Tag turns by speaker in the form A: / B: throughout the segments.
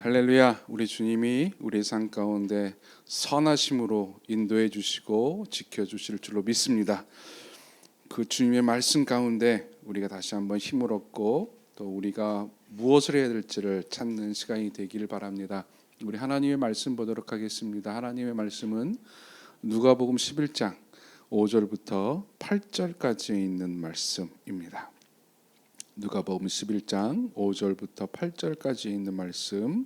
A: 할렐루야. 우리 주님이 우리 삶 가운데 선하심으로 인도해 주시고 지켜 주실 줄로 믿습니다. 그 주님의 말씀 가운데 우리가 다시 한번 힘을 얻고 또 우리가 무엇을 해야 될지를 찾는 시간이 되기를 바랍니다. 우리 하나님의 말씀 보도록 하겠습니다. 하나님의 말씀은 누가복음 11장 5절부터 8절까지 있는 말씀입니다. 누가복음 11장 5절부터 8절까지 있는 말씀,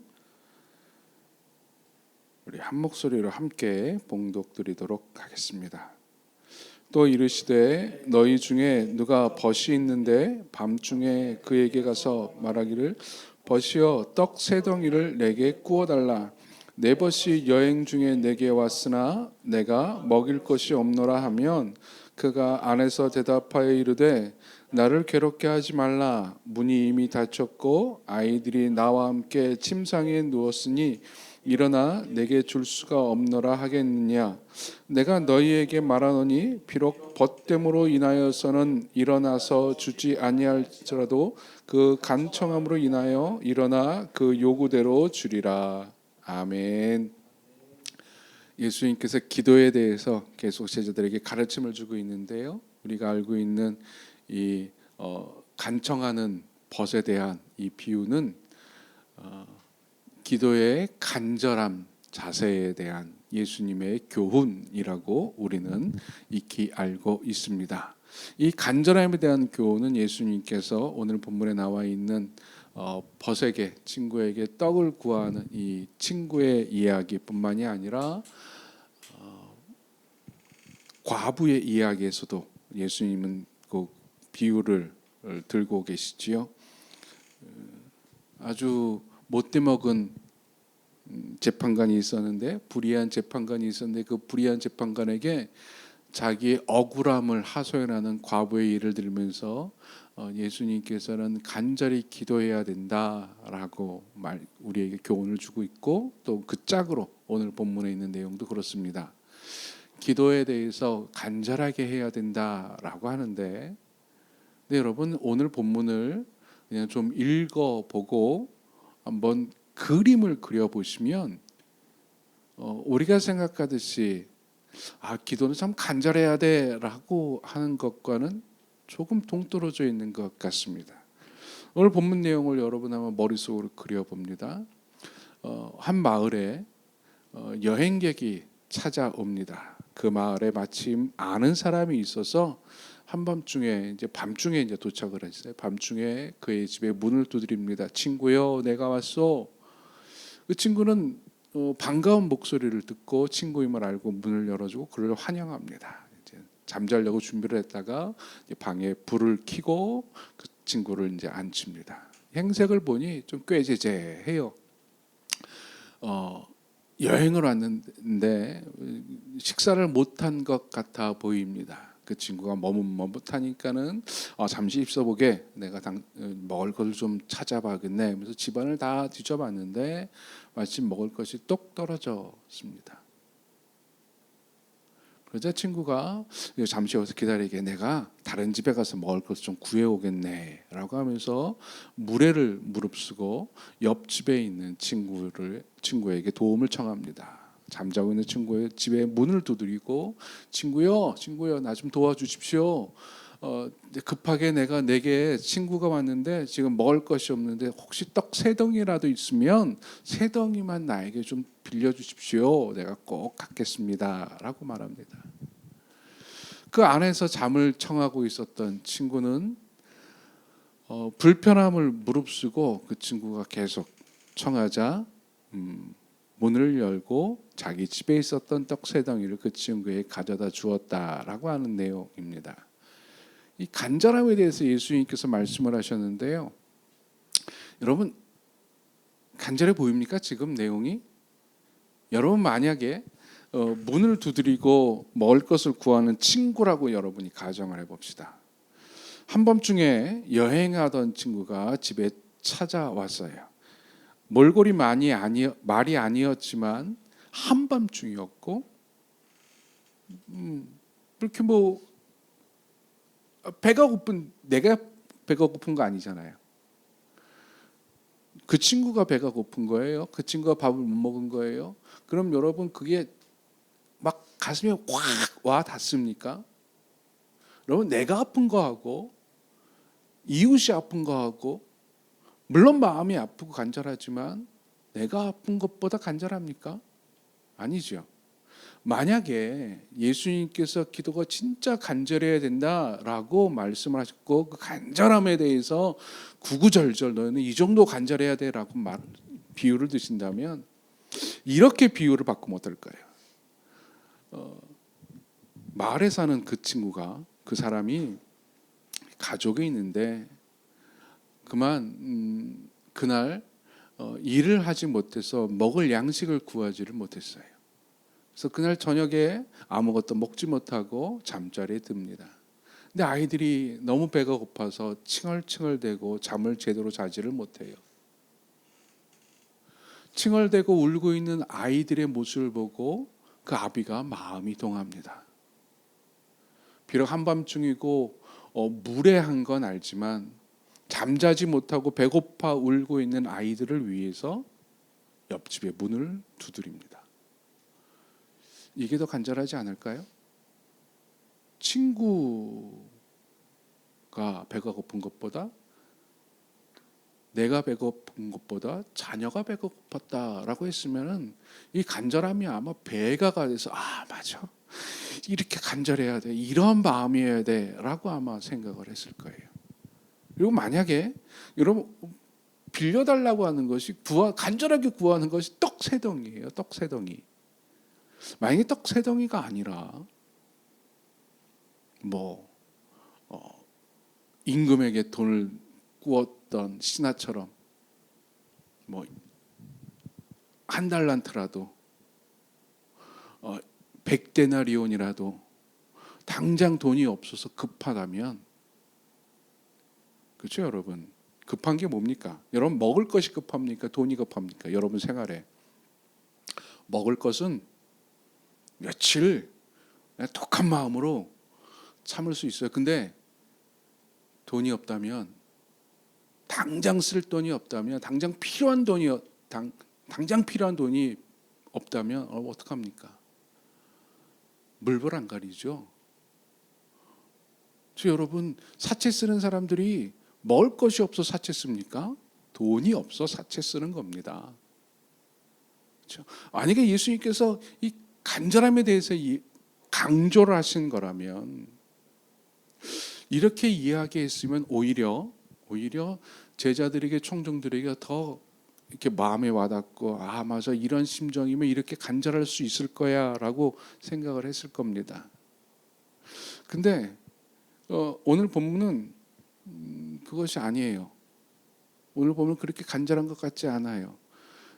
A: 우리 한 목소리로 함께 봉독드리도록 하겠습니다. 또 이르시되 너희 중에 누가 벗이 있는데 밤중에 그에게 가서 말하기를 벗이여 떡 세 덩이를 내게 구워달라. 내 벗이 여행 중에 내게 왔으나 내가 먹일 것이 없노라 하면 그가 안에서 대답하여 이르되 나를 괴롭게 하지 말라. 문이 이미 닫혔고 아이들이 나와 함께 침상에 누웠으니 일어나 내게 줄 수가 없노라 하겠느냐. 내가 너희에게 말하노니 비록 벗됨으로 인하여서는 일어나서 주지 아니할지라도 그 간청함으로 인하여 일어나 그 요구대로 주리라. 아멘. 예수님께서 기도에 대해서 계속 제자들에게 가르침을 주고 있는데요. 우리가 알고 있는 이 간청하는 벗에 대한 이 비유는 기도의 간절함 자세에 대한 예수님의 교훈이라고 우리는 익히 알고 있습니다. 이 간절함에 대한 교훈은 예수님께서 오늘 본문에 나와 있는 벗에게, 친구에게 떡을 구하는 이 친구의 이야기뿐만이 아니라 과부의 이야기에서도 예수님은 그 비유를 들고 계시지요. 아주 못돼 먹은 재판관이 있었는데, 불의한 재판관이 있었는데, 그 불의한 재판관에게 자기의 억울함을 하소연하는 과부의 예를 들면서 예수님께서는 간절히 기도해야 된다라고 우리에게 교훈을 주고 있고, 또 그 짝으로 오늘 본문에 있는 내용도 그렇습니다. 기도에 대해서 간절하게 해야 된다라고 하는데, 네, 여러분, 오늘 본문을 그냥 좀 읽어보고 한번 그림을 그려보시면 우리가 생각하듯이 기도는 참 간절해야 돼라고 하는 것과는 조금 동떨어져 있는 것 같습니다. 오늘 본문 내용을 여러분 한번 머릿속으로 그려봅니다. 한 마을에 여행객이 찾아옵니다. 그 마을에 마침 아는 사람이 있어서 한밤중에 밤중에 도착을 했어요. 밤중에 그의 집에 문을 두드립니다. 친구요, 내가 왔소. 그 친구는 반가운 목소리를 듣고 친구임을 알고 문을 열어주고 그를 환영합니다. 이제 잠자려고 준비를 했다가 방에 불을 켜고 그 친구를 이제 앉힙니다. 행색을 보니 좀 꾀재재해요. 여행을 왔는데 식사를 못한 것 같아 보입니다. 그 친구가 머뭇머뭇하니까는 잠시 있어보게, 내가 먹을 것을 좀 찾아봐야겠네 하면서 집안을 다 뒤져봤는데 마침 먹을 것이 똑 떨어졌습니다. 그러자 친구가 잠시 여기서 기다리게, 내가 다른 집에 가서 먹을 것을 좀 구해오겠네 라고 하면서 무례를 무릅쓰고 옆집에 있는 친구에게 도움을 청합니다. 잠자고 있는 친구의 집에 문을 두드리고, 친구요 나 좀 도와주십시오. 급하게 내게 친구가 왔는데 지금 먹을 것이 없는데 혹시 떡 세 덩이라도 있으면 세 덩이만 나에게 좀 빌려주십시오. 내가 꼭 갖겠습니다 라고 말합니다. 그 안에서 잠을 청하고 있었던 친구는 불편함을 무릅쓰고 그 친구가 계속 청하자 문을 열고 자기 집에 있었던 떡 세 덩이를 그 친구에게 가져다 주었다라고 하는 내용입니다. 이 간절함에 대해서 예수님께서 말씀을 하셨는데요. 여러분, 간절해 보입니까? 지금 내용이? 여러분, 만약에 문을 두드리고 먹을 것을 구하는 친구라고 여러분이 가정을 해봅시다. 한밤중에 여행하던 친구가 집에 찾아왔어요. 몰골이 말이 아니었지만 한밤중이었고, 그렇게 배가 고픈, 내가 배가 고픈 거 아니잖아요. 그 친구가 배가 고픈 거예요? 그 친구가 밥을 못 먹은 거예요? 그럼 여러분 그게 막 가슴에 확 와 닿습니까? 여러분 내가 아픈 거하고 이웃이 아픈 거하고 물론 마음이 아프고 간절하지만 내가 아픈 것보다 간절합니까? 아니죠. 만약에 예수님께서 기도가 진짜 간절해야 된다라고 말씀을 하셨고 그 간절함에 대해서 구구절절 너는 이 정도 간절해야 돼라고 비유를 드신다면 이렇게 비유를 바꾸면 어떨까요? 마을에 사는 그 친구가 그 사람이 가족이 있는데 그날 일을 하지 못해서 먹을 양식을 구하지를 못했어요. 그래서 그날 저녁에 아무것도 먹지 못하고 잠자리에 듭니다. 근데 아이들이 너무 배가 고파서 칭얼칭얼대고 잠을 제대로 자지를 못해요. 칭얼대고 울고 있는 아이들의 모습을 보고 그 아비가 마음이 동합니다. 비록 한밤중이고 무례한 건 알지만 잠자지 못하고 배고파 울고 있는 아이들을 위해서 옆집의 문을 두드립니다. 이게 더 간절하지 않을까요? 친구가 배가 고픈 것보다 내가 배고픈 것보다 자녀가 배가 고팠다라고 했으면은 이 간절함이 아마 배가 돼서 맞아 이렇게 간절해야 돼 이런 마음이어야 돼라고 아마 생각을 했을 거예요. 그리고 만약에 여러분 빌려달라고 하는 것이 간절하게 구하는 것이 떡 세 덩이에요. 떡 세 덩이. 만약에 떡 세 덩이가 아니라 임금에게 돈을 꾸었던 신하처럼 한 달란트라도 100데나리온이라도 당장 돈이 없어서 급하다면 그렇죠 여러분? 급한 게 뭡니까? 여러분 먹을 것이 급합니까? 돈이 급합니까? 여러분 생활에 먹을 것은 며칠 독한 마음으로 참을 수 있어요. 근데 돈이 없다면 당장 쓸 돈이 없다면 당장 필요한 돈이 없다면 어떡합니까? 물불 안 가리죠. 여러분 사채 쓰는 사람들이 먹을 것이 없어 사채 씁니까? 돈이 없어 사채 쓰는 겁니다. 그렇죠? 만약에 예수님께서 이 간절함에 대해서 강조를 하신 거라면 이렇게 이야기했으면 오히려 제자들에게 청중들에게 더 이렇게 마음에 와닿고 맞아 이런 심정이면 이렇게 간절할 수 있을 거야라고 생각을 했을 겁니다. 근데 오늘 본문은 그것이 아니에요. 오늘 보면 그렇게 간절한 것 같지 않아요.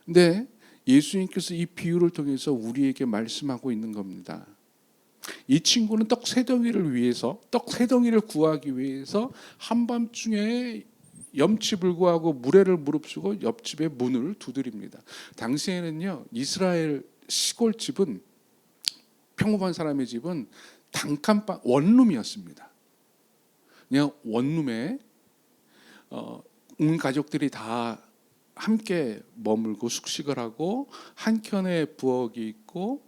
A: 근데 예수님께서 이 비유를 통해서 우리에게 말씀하고 있는 겁니다. 이 친구는 떡 세 덩이를 구하기 위해서 한밤중에 염치불 구하고 무례를 무릅쓰고 옆집의 문을 두드립니다. 당시에는요 이스라엘 시골집은 평범한 사람의 집은 단칸방 원룸이었습니다. 그냥 원룸에 온 가족들이 다 함께 머물고 숙식을 하고 한 켠에 부엌이 있고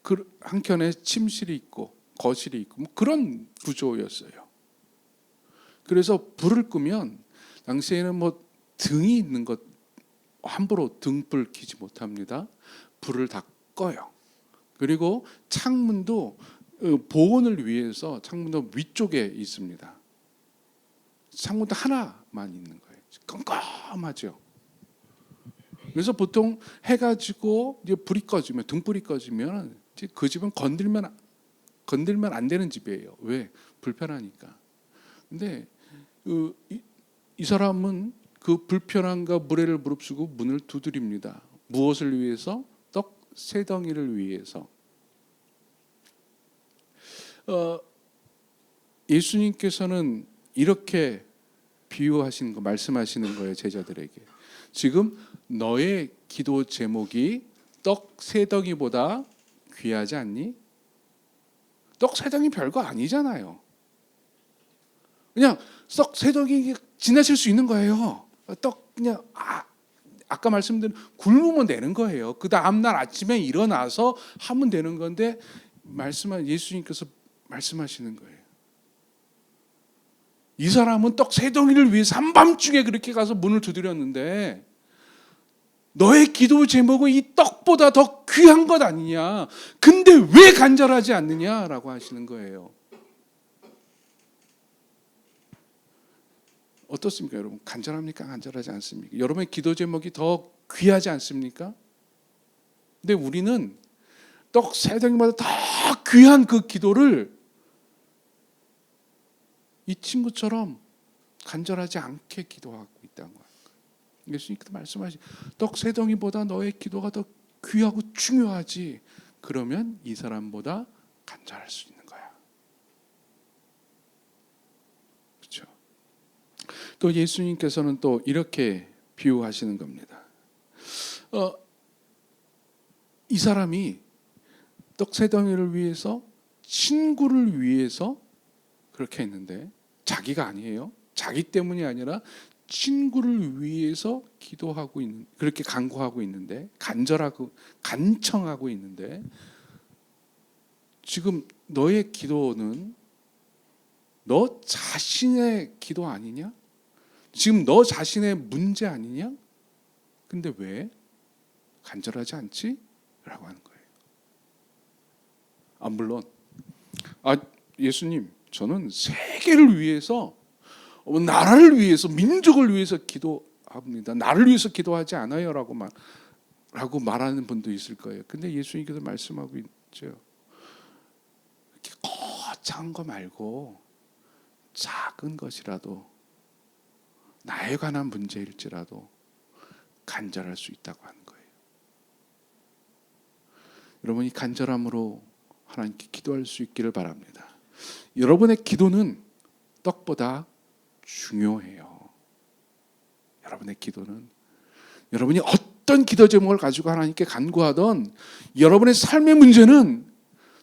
A: 그 한켠에 침실이 있고 거실이 있고 그런 구조였어요. 그래서 불을 끄면 당시에는 등이 있는 것 함부로 등불 켜지 못합니다. 불을 다 꺼요. 그리고 창문도 보온을 위해서 창문도 위쪽에 있습니다. 창문도 하나만 있는 거예요. 깜깜하죠. 그래서 보통 해가 지고 이제 등불이 꺼지면 그 집은 건들면 안 되는 집이에요. 왜? 불편하니까. 근데 이 사람은 그 불편함과 무례를 무릅쓰고 문을 두드립니다. 무엇을 위해서? 떡 세 덩이를 위해서. 예수님께서는 이렇게 비유하시는 거 말씀하시는 거예요. 제자들에게. 지금 너의 기도 제목이 떡 세 덩이보다 귀하지 않니? 떡 세 덩이 별거 아니잖아요. 그냥 떡 세 덩이 지나칠 수 있는 거예요. 떡 그냥 아까 말씀드린 굶으면 되는 거예요. 그 다음 날 아침에 일어나서 하면 되는 건데 예수님께서 말씀하시는 거예요. 이 사람은 떡 세 덩이를 위해서 한밤중에 그렇게 가서 문을 두드렸는데 너의 기도 제목은 이 떡보다 더 귀한 것 아니냐. 근데 왜 간절하지 않느냐라고 하시는 거예요. 어떻습니까, 여러분? 간절합니까? 간절하지 않습니까? 여러분의 기도 제목이 더 귀하지 않습니까? 근데 우리는 떡 세 덩이보다 더 귀한 그 기도를 이 친구처럼 간절하지 않게 기도하고 있다는 거예요. 예수님께서 말씀하신 떡 세 덩이보다 너의 기도가 더 귀하고 중요하지. 그러면 이 사람보다 간절할 수 있는 거야. 그렇죠? 또 예수님께서는 또 이렇게 비유하시는 겁니다. 이 사람이 떡 세 덩이를 위해서 친구를 위해서 그렇게 했는데 자기가 아니에요. 자기 때문이 아니라 친구를 위해서 기도하고 있는, 그렇게 간구하고 있는데, 간청하고 있는데, 지금 너의 기도는 너 자신의 기도 아니냐? 지금 너 자신의 문제 아니냐? 근데 왜 간절하지 않지? 라고 하는 거예요. 물론 예수님, 저는 세계를 위해서, 나라를 위해서, 민족을 위해서 기도합니다. 나를 위해서 기도하지 않아요 라고 말하는 분도 있을 거예요. 근데 예수님께서 말씀하고 있죠. 이렇게 거창한 거 말고 작은 것이라도, 나에 관한 문제일지라도 간절할 수 있다고 하는 거예요. 여러분이 간절함으로 하나님께 기도할 수 있기를 바랍니다. 여러분의 기도는 떡보다 중요해요. 여러분의 기도는, 여러분이 어떤 기도 제목을 가지고 하나님께 간구하던 여러분의 삶의 문제는,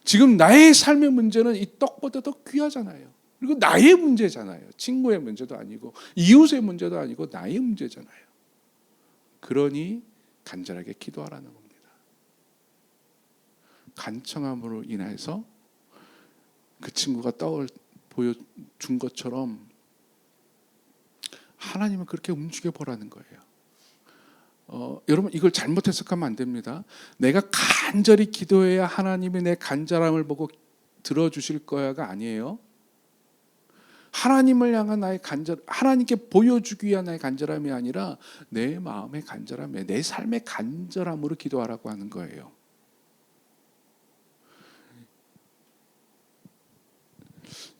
A: 지금 나의 삶의 문제는 이 떡보다 더 귀하잖아요. 그리고 나의 문제잖아요. 친구의 문제도 아니고 이웃의 문제도 아니고 나의 문제잖아요. 그러니 간절하게 기도하라는 겁니다. 간청함으로 인해서 그 친구가 떡을 보여준 것처럼 하나님은 그렇게 움직여 보라는 거예요. 여러분, 이걸 잘못 해석하면 안 됩니다. 내가 간절히 기도해야 하나님이 내 간절함을 보고 들어주실 거야가 아니에요. 하나님을 향한 나의 하나님께 보여주기 위한 나의 간절함이 아니라 내 마음의 간절함에, 내 삶의 간절함으로 기도하라고 하는 거예요.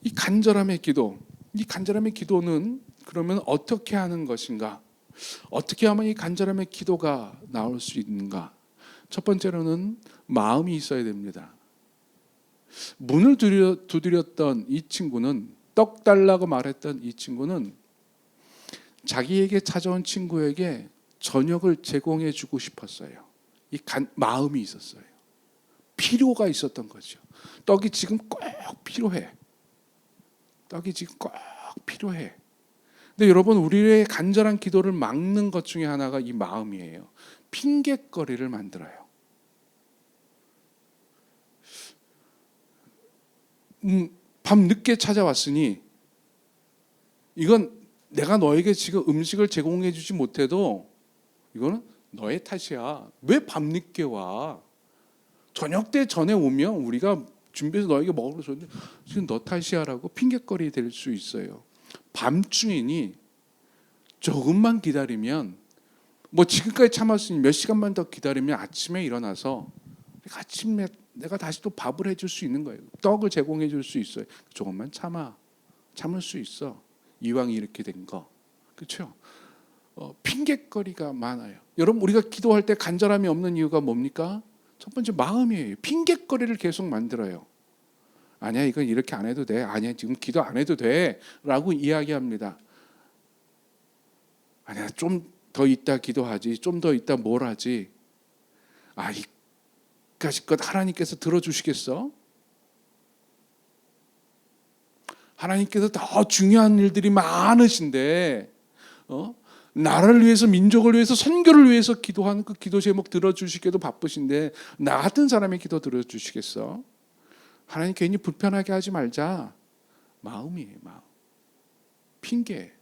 A: 이 간절함의 기도는 그러면 어떻게 하는 것인가? 어떻게 하면 이 간절함의 기도가 나올 수 있는가? 첫 번째로는 마음이 있어야 됩니다. 문을 두드렸던 이 친구는, 떡 달라고 말했던 이 친구는 자기에게 찾아온 친구에게 저녁을 제공해 주고 싶었어요. 마음이 있었어요. 필요가 있었던 거죠. 떡이 지금 꼭 필요해. 떡이 지금 꼭 필요해. 근데 여러분, 우리의 간절한 기도를 막는 것 중에 하나가 이 마음이에요. 핑곗거리를 만들어요. 밤 늦게 찾아왔으니 이건 내가 너에게 지금 음식을 제공해 주지 못해도 이거는 너의 탓이야. 왜 밤 늦게 와? 저녁 때 전에 오면 우리가 준비해서 너에게 먹으러 줬는데 지금 너 탓이야라고 핑곗거리 될 수 있어요. 밤중이니 조금만 기다리면, 지금까지 참았으니 몇 시간만 더 기다리면 아침에 일어나서 아침에 내가 다시 또 밥을 해줄 수 있는 거예요. 떡을 제공해 줄 수 있어요. 조금만 참을 수 있어. 이왕 이렇게 된 거. 그렇죠? 핑곗거리가 많아요. 여러분, 우리가 기도할 때 간절함이 없는 이유가 뭡니까? 첫 번째, 마음이에요. 핑곗거리를 계속 만들어요. 아니야, 이건 이렇게 안 해도 돼. 아니야, 지금 기도 안 해도 돼. 라고 이야기합니다. 아니야, 좀 더 있다 기도하지. 좀 더 있다 뭘 하지. 이까짓 하나님께서 들어주시겠어? 하나님께서 더 중요한 일들이 많으신데 나라를 위해서, 민족을 위해서, 선교를 위해서 기도하는 그 기도 제목 들어주시기도 바쁘신데 나 같은 사람의 기도 들어주시겠어? 하나님 괜히 불편하게 하지 말자. 마음이에요, 마음. 핑계.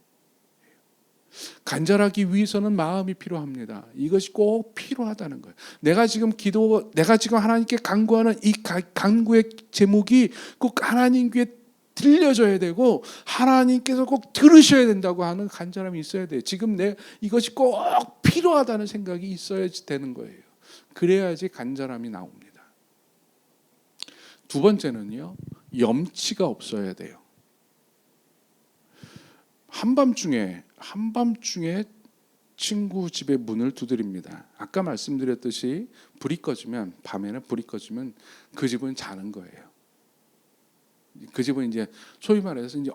A: 간절하기 위해서는 마음이 필요합니다. 이것이 꼭 필요하다는 거예요. 내가 지금 하나님께 간구하는 이 간구의 제목이 꼭 하나님 귀에 들려줘야 되고 하나님께서 꼭 들으셔야 된다고 하는 간절함이 있어야 돼요. 지금 이것이 꼭 필요하다는 생각이 있어야 되는 거예요. 그래야지 간절함이 나옵니다. 두 번째는요, 염치가 없어야 돼요. 한밤중에 친구 집에 문을 두드립니다. 아까 말씀드렸듯이 밤에는 불이 꺼지면 그 집은 자는 거예요. 그 집은 이제 소위 말해서 이제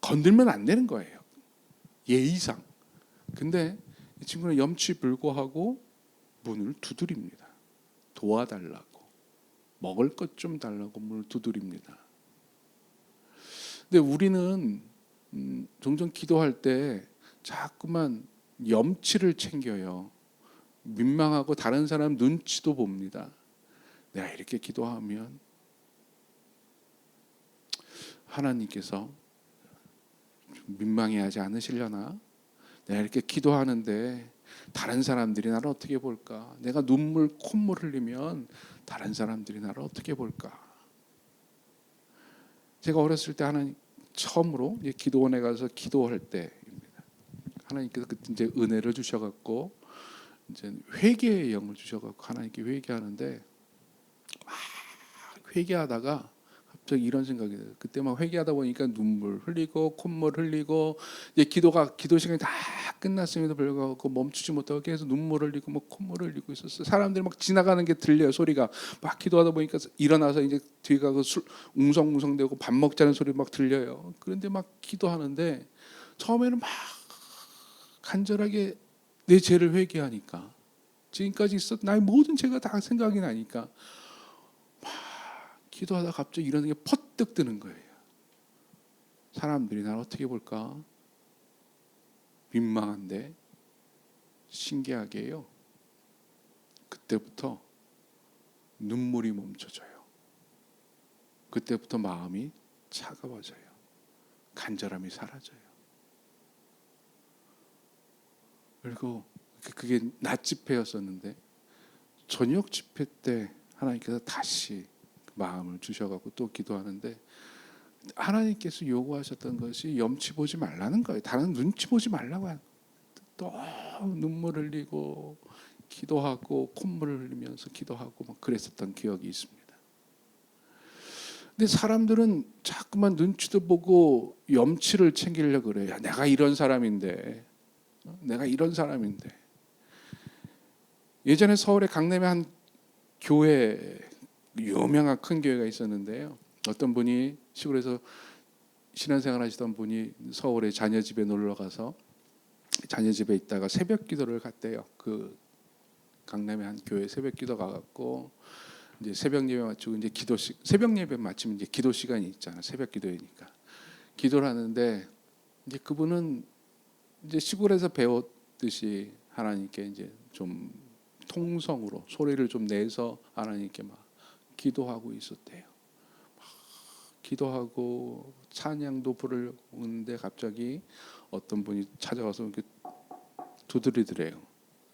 A: 건들면 안 되는 거예요. 예의상. 근데 이 친구는 염치불고하고 문을 두드립니다. 도와달라고. 먹을 것 좀 달라고 문을 두드립니다. 근데 우리는 종종 기도할 때 자꾸만 염치를 챙겨요. 민망하고 다른 사람 눈치도 봅니다. 내가 이렇게 기도하면 하나님께서 민망해하지 않으시려나? 내가 이렇게 기도하는데 다른 사람들이 나를 어떻게 볼까? 내가 콧물 흘리면 다른 사람들이 나를 어떻게 볼까? 제가 어렸을 때 하나님 처음으로 기도원에 가서 기도할 때입니다. 하나님께서 그때 이제 은혜를 주셔갖고 이제 회개의 영을 주셔갖고 하나님께 회개하는데 막 회개하다가 갑자기 이런 생각이 들어요. 그때 막 회개하다 보니까 눈물 흘리고 콧물 흘리고 이제 기도 시간이 다 끝났음에도 불구하고 멈추지 못하고 계속 눈물 흘리고 뭐 콧물 흘리고 있었어요. 사람들이 막 지나가는 게 들려요. 소리가 막 기도하다 보니까 일어나서 이제 뒤에 가서 웅성웅성대고 밥 먹자는 소리 막 들려요. 그런데 막 기도하는데 처음에는 막 간절하게 내 죄를 회개하니까 지금까지 있었던 나의 모든 죄가 다 생각이 나니까 기도하다 갑자기 이런 게 퍼뜩 뜨는 거예요. 사람들이 나를 어떻게 볼까? 민망한데 신기하게요. 그때부터 눈물이 멈춰져요. 그때부터 마음이 차가워져요. 간절함이 사라져요. 그리고 그게 낮 집회였었는데 저녁 집회 때 하나님께서 다시 마음을 주셔갖고 또 기도하는데 하나님께서 요구하셨던 것이 염치 보지 말라는 거예요. 다른 눈치 보지 말라고 하는 거예요. 또 눈물 흘리고 기도하고 콧물을 흘리면서 기도하고 막 그랬었던 기억이 있습니다. 근데 사람들은 자꾸만 눈치도 보고 염치를 챙기려고 그래요. 야, 내가 이런 사람인데 예전에 서울의 강남에 한 교회 유명한 큰 교회가 있었는데요. 어떤 분이 시골에서 신앙생활 하시던 분이 서울에 자녀 집에 놀러 가서 자녀 집에 있다가 새벽 기도를 갔대요. 그 강남의 한 교회 새벽 기도 가갖고 이제 새벽 예배 마치고 이제 새벽 예배 마치면 이제 기도 시간이 있잖아. 새벽 기도회니까 기도를 하는데 이제 그분은 이제 시골에서 배웠듯이 하나님께 이제 좀 통성으로 소리를 좀 내서 하나님께 막 기도하고 있었대요. 막 기도하고 찬양도 부르는데 갑자기 어떤 분이 찾아와서 이렇게 두드리더래요.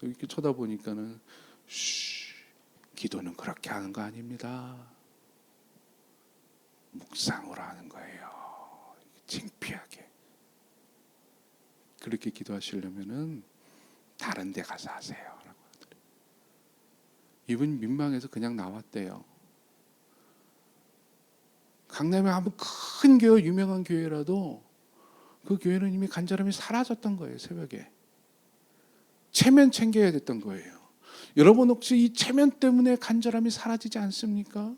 A: 이렇게 쳐다보니까는 기도는 그렇게 하는 거 아닙니다. 묵상으로 하는 거예요. 창피하게. 그렇게 기도하시려면은 다른 데 가서 하세요. 라고 하더래요. 이분 민망해서 그냥 나왔대요. 강남에 한번 큰 교회, 유명한 교회라도 그 교회는 이미 간절함이 사라졌던 거예요. 새벽에 체면 챙겨야 됐던 거예요. 여러분 혹시 이 체면 때문에 간절함이 사라지지 않습니까?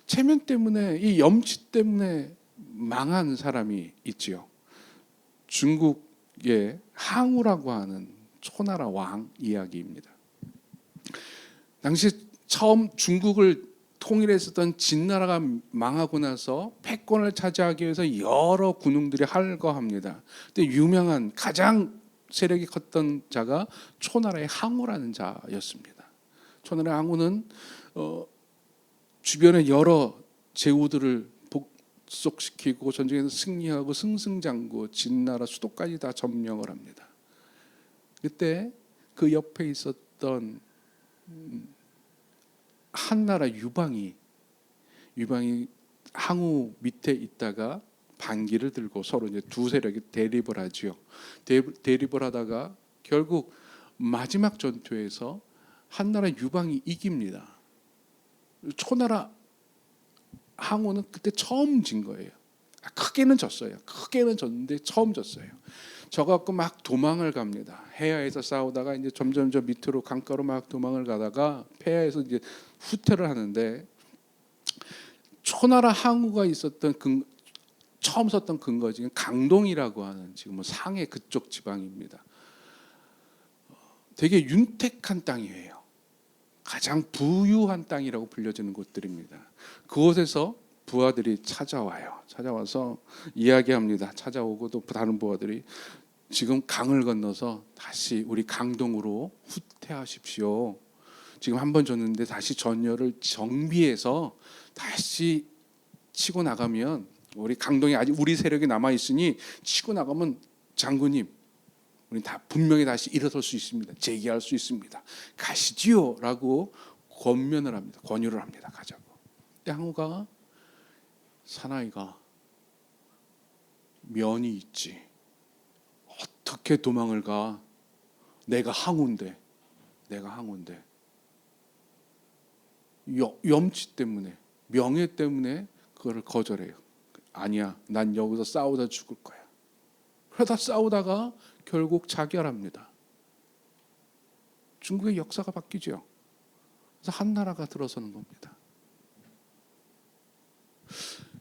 A: 체면 때문에, 이 염치 때문에 망한 사람이 있지요. 중국의 항우라고 하는 초나라 왕 이야기입니다. 당시 처음 중국을 통일했었던 진나라가 망하고 나서 패권을 차지하기 위해서 여러 군웅들이 할거합니다. 근데 유명한 가장 세력이 컸던 자가 초나라의 항우라는 자였습니다. 초나라의 항우는 주변의 여러 제후들을 복속시키고 전쟁에서 승리하고 승승장구 진나라 수도까지 다 점령을 합니다. 그때 그 옆에 있었던 한나라 유방이 항우 밑에 있다가 반기를 들고 서로 이제 두 세력이 대립을 하지요. 대립을 하다가 결국 마지막 전투에서 한나라 유방이 이깁니다. 초나라 항우는 그때 처음 진 거예요. 크게는 졌어요. 크게는 졌는데 처음 졌어요. 저갖고 막 도망을 갑니다. 해야에서 싸우다가 이제 점점 저 밑으로 강가로 막 도망을 가다가 폐하에서 이제 후퇴를 하는데 초나라 항우가 있었던 처음 섰던 근거지는 강동이라고 하는 지금 뭐 상해 그쪽 지방입니다. 되게 윤택한 땅이에요. 가장 부유한 땅이라고 불려지는 곳들입니다. 그곳에서 부하들이 찾아와서 이야기합니다. 찾아오고 또 다른 부하들이 지금 강을 건너서 다시 우리 강동으로 후퇴하십시오. 지금 한 번 줬는데 다시 전열을 정비해서 다시 치고 나가면 우리 강동에 아직 우리 세력이 남아 있으니 치고 나가면 장군님 우리 다 분명히 다시 일어설 수 있습니다. 재기할 수 있습니다. 가시지요라고 권유를 합니다. 가자고. 근데 항우가 사나이가 면이 있지. 어떻게 도망을 가? 내가 항우인데. 염치 때문에, 명예 때문에 그거를 거절해요. 아니야, 난 여기서 싸우다 죽을 거야. 그러다 싸우다가 결국 자결합니다. 중국의 역사가 바뀌죠. 그래서 한나라가 들어서는 겁니다.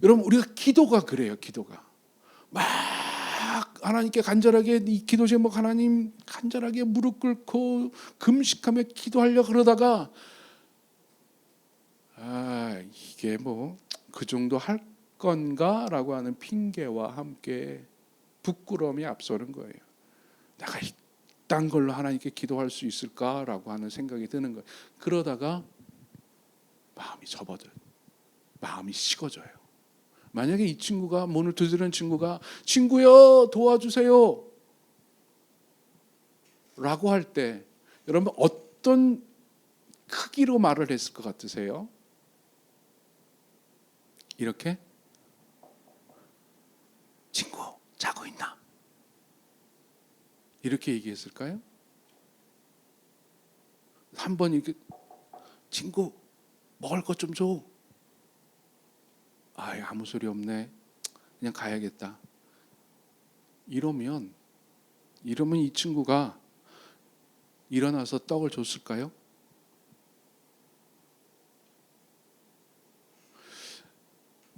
A: 여러분, 우리가 기도가 그래요. 기도가 막 하나님께 간절하게 이 기도 제목 하나님 간절하게 무릎 꿇고 금식하며 기도하려 그러다가 이게 뭐 그 정도 할 건가라고 하는 핑계와 함께 부끄러움이 앞서는 거예요. 내가 이딴 걸로 하나님께 기도할 수 있을까라고 하는 생각이 드는 거예요. 그러다가 마음이 접어들어요. 마음이 식어져요. 만약에 이 친구가 문을 두드리는 친구가 친구여 도와주세요 라고 할 때 여러분 어떤 크기로 말을 했을 것 같으세요? 이렇게 친구 자고 있나? 이렇게 얘기했을까요? 한 번 이렇게 친구 먹을 것 좀 줘. 아무 소리 없네. 그냥 가야겠다. 이러면 이 친구가 일어나서 떡을 줬을까요?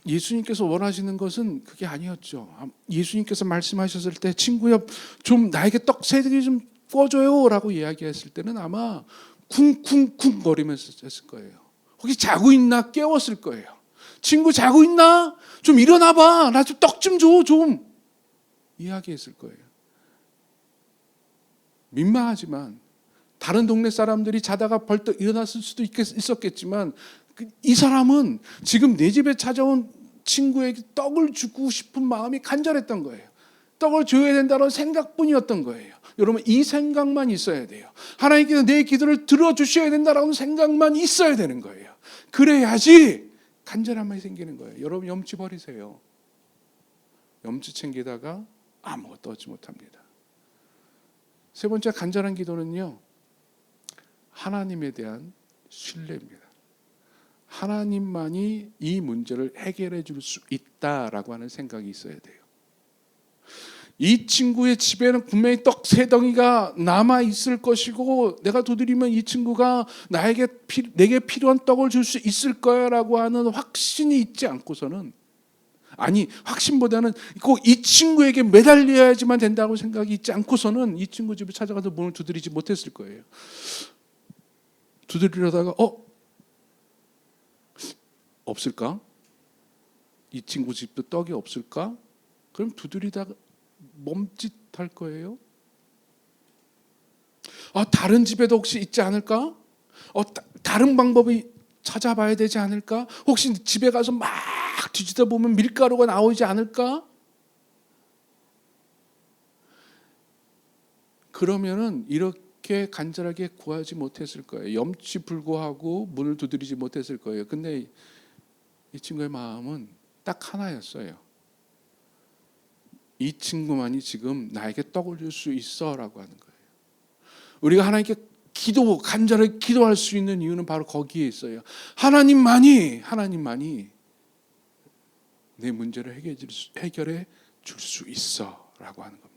A: 예수님께서 원하시는 것은 그게 아니었죠. 예수님께서 말씀하셨을 때 친구야 좀 나에게 떡 3개 좀 구워줘요 라고 이야기했을 때는 아마 쿵쿵쿵 거리면서 했을 거예요. 혹시 자고 있나 깨웠을 거예요. 친구 자고 있나? 좀 일어나봐. 나 좀 떡 좀 줘. 좀 이야기했을 거예요. 민망하지만 다른 동네 사람들이 자다가 벌떡 일어났을 수도 있었겠지만 이 사람은 지금 내 집에 찾아온 친구에게 떡을 주고 싶은 마음이 간절했던 거예요. 떡을 줘야 된다는 생각뿐이었던 거예요. 여러분 이 생각만 있어야 돼요. 하나님께서 내 기도를 들어주셔야 된다는 생각만 있어야 되는 거예요. 그래야지 간절함이 생기는 거예요. 여러분 염치 버리세요. 염치 챙기다가 아무것도 얻지 못합니다. 세 번째 간절한 기도는요. 하나님에 대한 신뢰입니다. 하나님만이 이 문제를 해결해 줄 수 있다라고 하는 생각이 있어야 돼요. 이 친구의 집에는 분명히 떡 3덩이가 남아 있을 것이고 내가 두드리면 이 친구가 내게 필요한 떡을 줄 수 있을 거야라고 하는 확신이 있지 않고서는 확신보다는 꼭 이 친구에게 매달려야지만 된다고 생각이 있지 않고서는 이 친구 집에 찾아가서 문을 두드리지 못했을 거예요. 두드리려다가 없을까? 이 친구 집도 떡이 없을까? 그럼 두드리다가 멈칫할 거예요. 다른 집에도 혹시 있지 않을까? 다른 방법이 찾아봐야 되지 않을까? 혹시 집에 가서 막 뒤지다 보면 밀가루가 나오지 않을까? 그러면은 이렇게 간절하게 구하지 못했을 거예요. 염치불구하고 문을 두드리지 못했을 거예요. 근데 이 친구의 마음은 딱 하나였어요. 이 친구만이 지금 나에게 떡을 줄 수 있어라고 하는 거예요. 우리가 하나님께 간절하게 기도할 수 있는 이유는 바로 거기에 있어요. 하나님만이 내 문제를 해결해 줄 수 있어라고 하는 겁니다.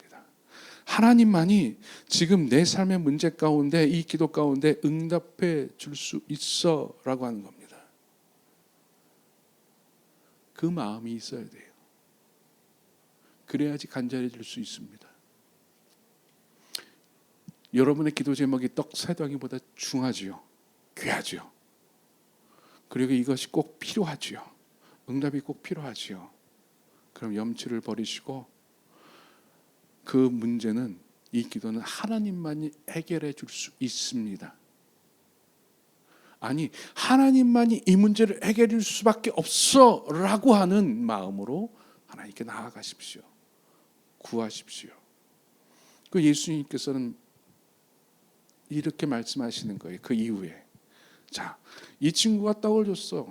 A: 하나님만이 지금 내 삶의 문제 가운데, 이 기도 가운데 응답해 줄 수 있어라고 하는 겁니다. 그 마음이 있어야 돼요. 그래야지 간절해질 수 있습니다. 여러분의 기도 제목이 떡 세 덩이보다 중하지요. 귀하지요. 그리고 이것이 꼭 필요하지요. 응답이 꼭 필요하지요. 그럼 염치를 버리시고 그 문제는, 이 기도는 하나님만이 해결해 줄 수 있습니다. 아니, 하나님만이 이 문제를 해결해 줄 수밖에 없어 라고 하는 마음으로 하나님께 나아가십시오. 구하십시오. 그 예수님께서는 이렇게 말씀하시는 거예요. 그 이후에, 자, 이 친구가 떡을 줬어.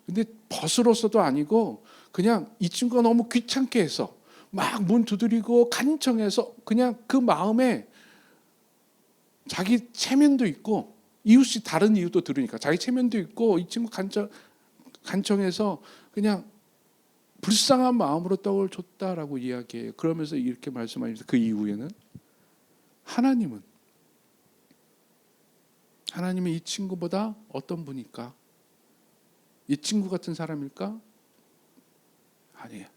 A: 근데 벗으로서도 아니고 그냥 이 친구가 너무 귀찮게 해서 막 문 두드리고 간청해서 그냥 그 마음에 자기 체면도 있고, 이웃이 다른 이유도 들으니까 자기 체면도 있고, 이 친구 간청해서 그냥 불쌍한 마음으로 떡을 줬다라고 이야기해요. 그러면서 이렇게 말씀하십니다. 그 이후에는 하나님은 이 친구보다 어떤 분일까? 이 친구 같은 사람일까? 아니에요.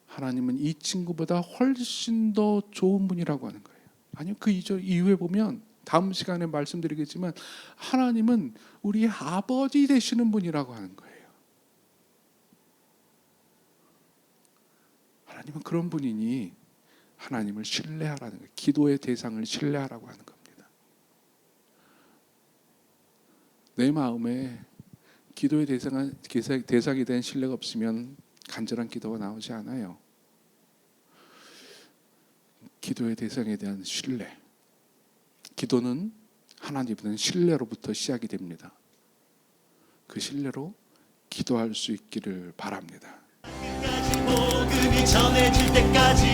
A: 하나님은 이 친구보다 훨씬 더 좋은 분이라고 하는 거예요. 아니요, 그 이후에 보면 다음 시간에 말씀드리겠지만 하나님은 우리의 아버지 되시는 분이라고 하는 거예요. 하나님은 그런 분이니 하나님을 신뢰하라는 거예요. 기도의 대상을 신뢰하라고 하는 겁니다. 내 마음에 기도의 대상이 된 신뢰가 없으면 간절한 기도가 나오지 않아요. 기도의 대상에 대한 신뢰. 기도는 하나님에 대한 신뢰로부터 시작이 됩니다. 그 신뢰로 기도할 수 있기를 바랍니다.
B: 복음이 전해질 때까지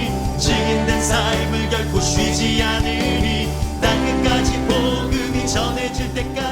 B: 증인된 삶을 결코 쉬지 않으리. 땅끝까지 복음이 전해질 때까지